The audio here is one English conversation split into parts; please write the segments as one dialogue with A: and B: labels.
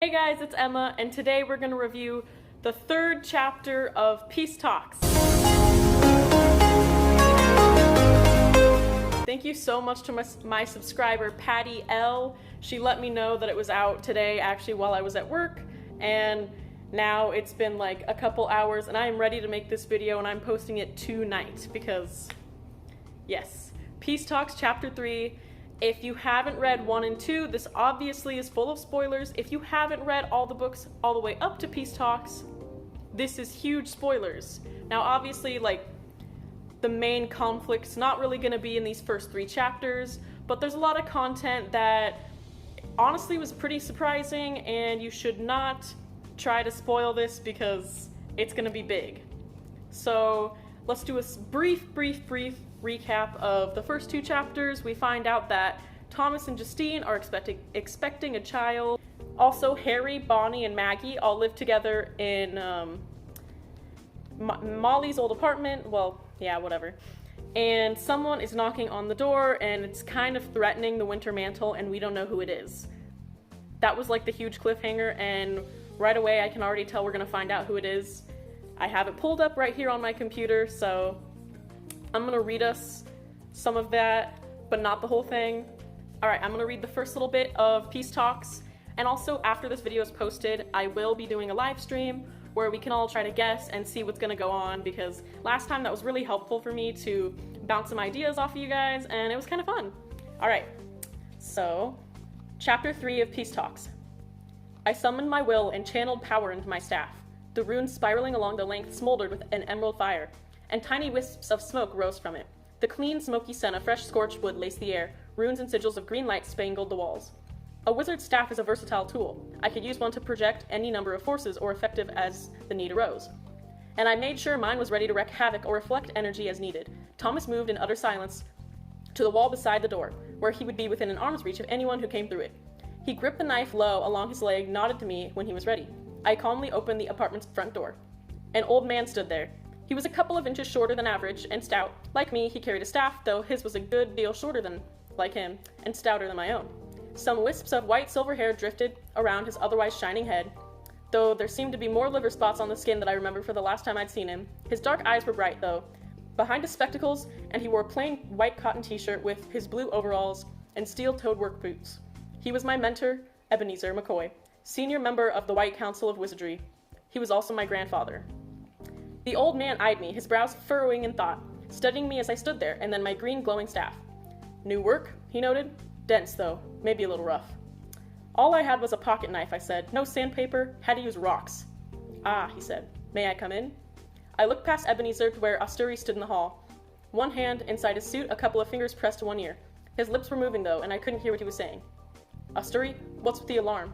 A: Hey guys, it's Emma, and today we're going to review the third chapter of Peace Talks. Thank you so much to my subscriber, Patty L. She let me know that it was out today, actually, while I was at work, and now it's been like a couple hours, and I am ready to make this video, and I'm posting it tonight, because, yes, Peace Talks Chapter 3. If you haven't read 1 and 2, this obviously is full of spoilers. If you haven't read all the books all the way up to Peace Talks, this is huge spoilers. Now, obviously, like, the main conflict's not really going to be in these first 3 chapters, but there's a lot of content that honestly was pretty surprising, and you should not try to spoil this because it's going to be big. So, let's do a brief recap of the first 2 chapters. We find out that Thomas and Justine are expecting a child. Also, Harry, Bonnie, and Maggie all live together in Molly's old apartment. Well, yeah, whatever. And someone is knocking on the door, and it's kind of threatening the Winter Mantle, and we don't know who it is. That was like the huge cliffhanger, and right away I can already tell we're gonna find out who it is. I have it pulled up right here on my computer, so I'm gonna read us some of that, but not the whole thing. Alright, I'm gonna read the first little bit of Peace Talks, and also after this video is posted, I will be doing a live stream where we can all try to guess and see what's gonna go on, because last time that was really helpful for me to bounce some ideas off of you guys, and it was kind of fun. Alright, so, Chapter 3 of Peace Talks. I summoned my will and channeled power into my staff. The runes spiraling along the length smoldered with an emerald fire, and tiny wisps of smoke rose from it. The clean, smoky scent of fresh scorched wood laced the air. Runes and sigils of green light spangled the walls. A wizard's staff is a versatile tool. I could use one to project any number of forces or effective as the need arose. And I made sure mine was ready to wreak havoc or reflect energy as needed. Thomas moved in utter silence to the wall beside the door, where he would be within an arm's reach of anyone who came through it. He gripped the knife low along his leg, nodded to me when he was ready. I calmly opened the apartment's front door. An old man stood there. He was a couple of inches shorter than average and stout. Like me, he carried a staff, though his was a good deal shorter than like him and stouter than my own. Some wisps of white silver hair drifted around his otherwise shining head, though there seemed to be more liver spots on the skin that I remember for the last time I'd seen him. His dark eyes were bright, though, behind his spectacles, and he wore a plain white cotton t-shirt with his blue overalls and steel-toed work boots. He was my mentor, Ebenezer McCoy, senior member of the White Council of Wizardry. He was also my grandfather. The old man eyed me, his brows furrowing in thought, studying me as I stood there, and then my green glowing staff. New work? He noted. Dense, though. Maybe a little rough. All I had was a pocket knife, I said. No sandpaper. Had to use rocks. Ah, he said. May I come in? I looked past Ebenezer to where Asturi stood in the hall. One hand inside his suit, a couple of fingers pressed to one ear. His lips were moving, though, and I couldn't hear what he was saying. Asturi, what's with the alarm?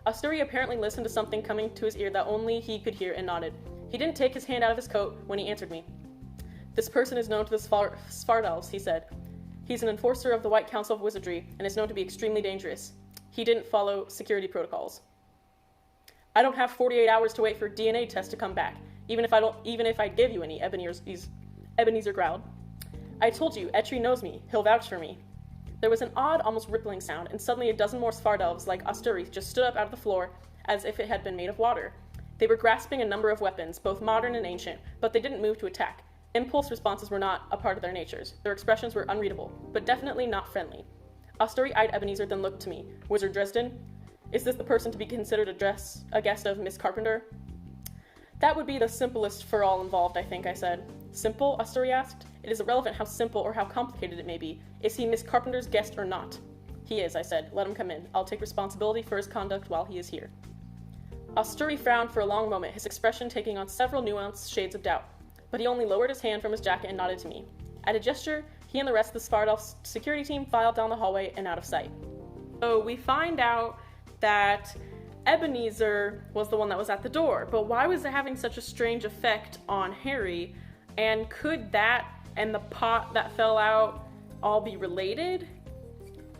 A: Asturi apparently listened to something coming to his ear that only he could hear and nodded. He didn't take his hand out of his coat when he answered me. This person is known to the Svartalfs, he said. He's an enforcer of the White Council of Wizardry and is known to be extremely dangerous. He didn't follow security protocols. I don't have 48 hours to wait for DNA tests to come back, even if I give you any, Ebenezer growled. I told you, Etri knows me. He'll vouch for me. There was an odd, almost rippling sound, and suddenly a dozen more Svartalfs like Asturi just stood up out of the floor as if it had been made of water. They were grasping a number of weapons, both modern and ancient, but they didn't move to attack. Impulse responses were not a part of their natures. Their expressions were unreadable, but definitely not friendly. Asturi eyed Ebenezer, then looked to me. Wizard Dresden? Is this the person to be considered a guest of Miss Carpenter? That would be the simplest for all involved, I think, I said. Simple? Asturi asked. It is irrelevant how simple or how complicated it may be. Is he Miss Carpenter's guest or not? He is, I said. Let him come in. I'll take responsibility for his conduct while he is here. Asturi frowned for a long moment, his expression taking on several nuanced shades of doubt. But he only lowered his hand from his jacket and nodded to me. At a gesture, he and the rest of the Svartalf security team filed down the hallway and out of sight. So we find out that Ebenezer was the one that was at the door, but why was it having such a strange effect on Harry? And could that and the pot that fell out all be related?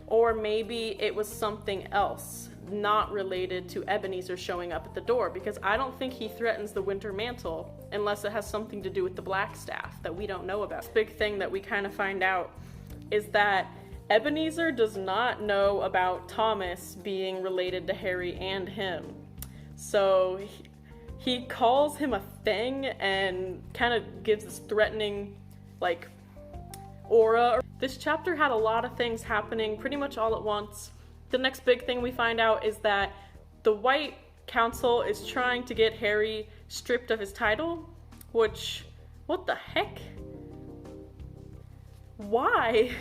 A: Or maybe it was something else, not related to Ebenezer showing up at the door, because I don't think he threatens the Winter Mantle unless it has something to do with the Black Staff that we don't know about. The big thing that we kind of find out is that Ebenezer does not know about Thomas being related to Harry and him. So he calls him a thing and kind of gives this threatening, like, aura. This chapter had a lot of things happening pretty much all at once. The next big thing we find out is that the White Council is trying to get Harry stripped of his title, which, what the heck? Why?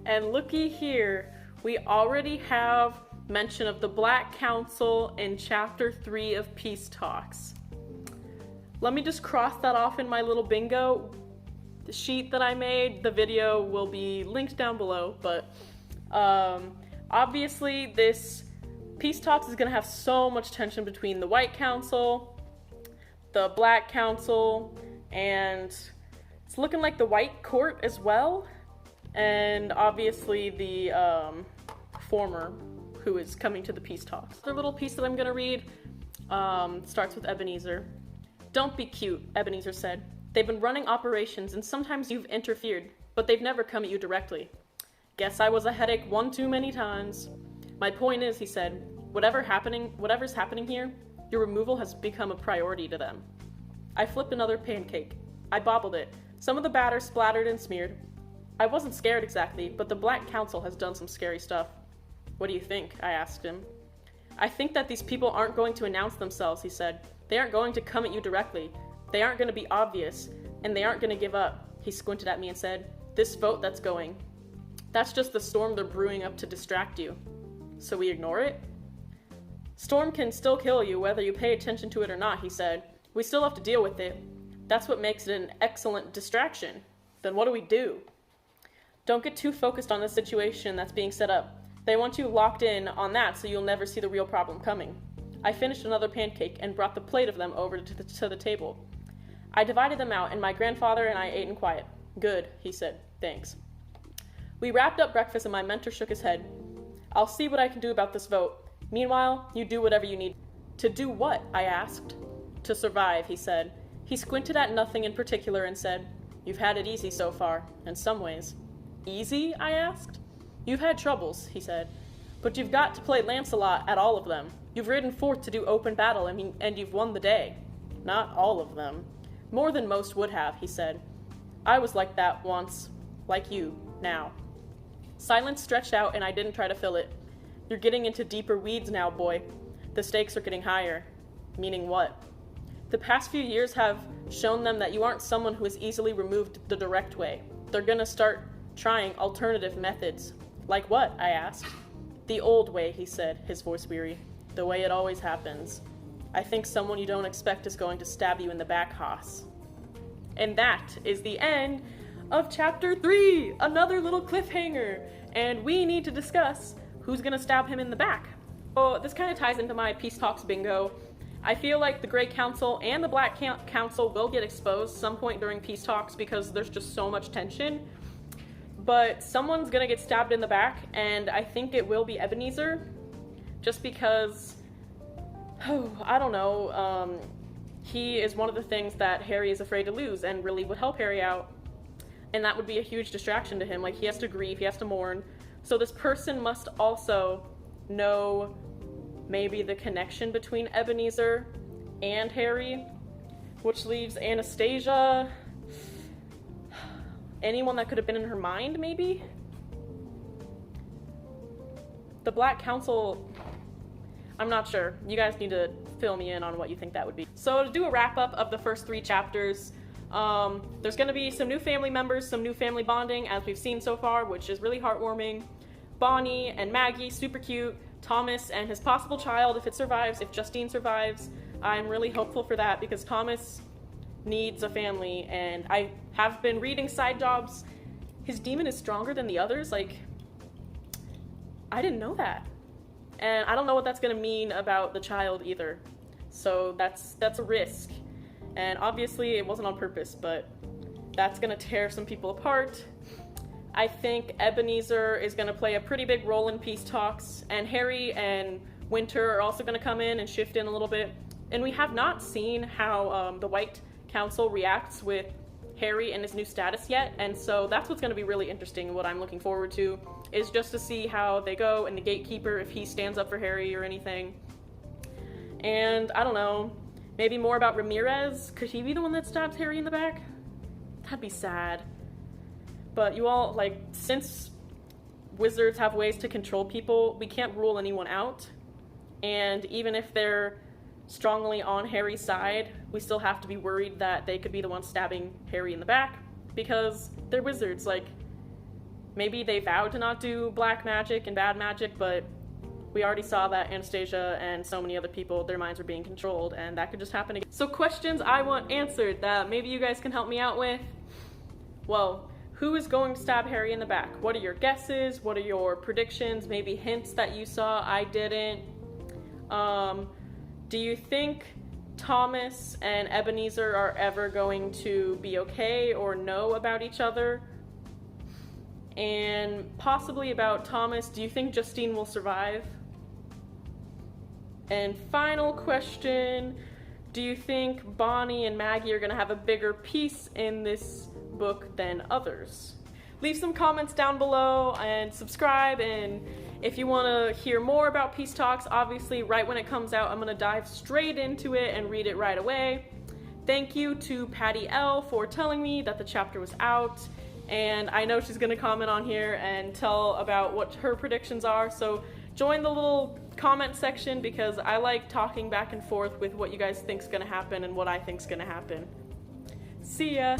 A: And looky here, we already have mention of the Black Council in chapter 3 of Peace Talks. Let me just cross that off in my little bingo sheet that I made. The video will be linked down below, but obviously this Peace Talks is gonna have so much tension between the White Council, the Black Council, and it's looking like the White Court as well, and obviously the former who is coming to the Peace Talks. The little piece that I'm gonna read starts with Ebenezer. "Don't be cute," Ebenezer said. "They've been running operations and sometimes you've interfered, but they've never come at you directly. Guess I was a headache one too many times. My point is," he said, whatever's happening here, your removal has become a priority to them." I flipped another pancake. I bobbled it. Some of the batter splattered and smeared. I wasn't scared exactly, but the Black Council has done some scary stuff. "What do you think?" I asked him. "I think that these people aren't going to announce themselves," he said. "They aren't going to come at you directly. They aren't going to be obvious, and they aren't going to give up." He squinted at me and said, "This vote that's going, that's just the storm they're brewing up to distract you. So we ignore it?" "Storm can still kill you whether you pay attention to it or not," he said. "We still have to deal with it. That's what makes it an excellent distraction. Then what do we do?" "Don't get too focused on the situation that's being set up. They want you locked in on that so you'll never see the real problem coming." I finished another pancake and brought the plate of them over to the table. I divided them out, and my grandfather and I ate in quiet. "Good," he said. "Thanks." We wrapped up breakfast and my mentor shook his head. "I'll see what I can do about this vote. Meanwhile, you do whatever you need." "To do what?" I asked. "To survive," he said. He squinted at nothing in particular and said, "You've had it easy so far, in some ways." "Easy?" I asked. "You've had troubles," he said, "but you've got to play Lancelot at all of them. You've ridden forth to do open battle, and you've won the day." "Not all of them." "More than most would have," he said. "I was like that once. Like you, now." Silence stretched out, and I didn't try to fill it. "You're getting into deeper weeds now, boy. The stakes are getting higher." "Meaning what?" "The past few years have shown them that you aren't someone who is easily removed the direct way. They're gonna start trying alternative methods." "Like what?" I asked. "The old way," he said, his voice weary. "The way it always happens. I think someone you don't expect is going to stab you in the back, Haas." And that is the end of chapter 3, another little cliffhanger. And we need to discuss who's gonna stab him in the back. So this kind of ties into my Peace Talks bingo. I feel like the Grey Council and the Black Council will get exposed some point during Peace Talks because there's just so much tension. But someone's gonna get stabbed in the back, and I think it will be Ebenezer. Just because, I don't know, he is one of the things that Harry is afraid to lose and really would help Harry out. And that would be a huge distraction to him. Like, he has to grieve, he has to mourn. So this person must also know maybe the connection between Ebenezer and Harry, which leaves Anastasia, anyone that could have been in her mind, maybe? The Black Council, I'm not sure. You guys need to fill me in on what you think that would be. So to do a wrap-up of the first 3 chapters, there's going to be some new family members, some new family bonding, as we've seen so far, which is really heartwarming. Bonnie and Maggie, super cute. Thomas and his possible child, if it survives, if Justine survives. I'm really hopeful for that because Thomas needs a family, and I have been reading side jobs. His demon is stronger than the others. Like, I didn't know that. And I don't know what that's going to mean about the child either. So that's a risk. And obviously it wasn't on purpose, but that's going to tear some people apart. I think Ebenezer is going to play a pretty big role in Peace Talks, and Harry and Winter are also going to come in and shift in a little bit. And we have not seen how the White Council reacts with Harry and his new status yet, and so that's what's going to be really interesting. What I'm looking forward to is just to see how they go, and the gatekeeper, if he stands up for Harry or anything. And I don't know, maybe more about Ramirez. Could he be the one that stabs Harry in the back? That'd be sad. But you all, like, since wizards have ways to control people, we can't rule anyone out. And even if they're strongly on Harry's side, we still have to be worried that they could be the ones stabbing Harry in the back, because they're wizards. Like, maybe they vowed to not do black magic and bad magic, but we already saw that Anastasia and so many other people, their minds were being controlled, and that could just happen again. So questions I want answered that maybe you guys can help me out with. Well, who is going to stab Harry in the back? What are your guesses? What are your predictions? Maybe hints that you saw I didn't. Do you think Thomas and Ebenezer are ever going to be okay or know about each other? And possibly about Thomas, do you think Justine will survive? And final question, do you think Bonnie and Maggie are going to have a bigger piece in this book than others? Leave some comments down below and subscribe, and if you want to hear more about Peace Talks, obviously right when it comes out, I'm going to dive straight into it and read it right away. Thank you to Patty L for telling me that the chapter was out, and I know she's going to comment on here and tell about what her predictions are, so join the little comment section because I like talking back and forth with what you guys think's going to happen and what I think's going to happen. See ya!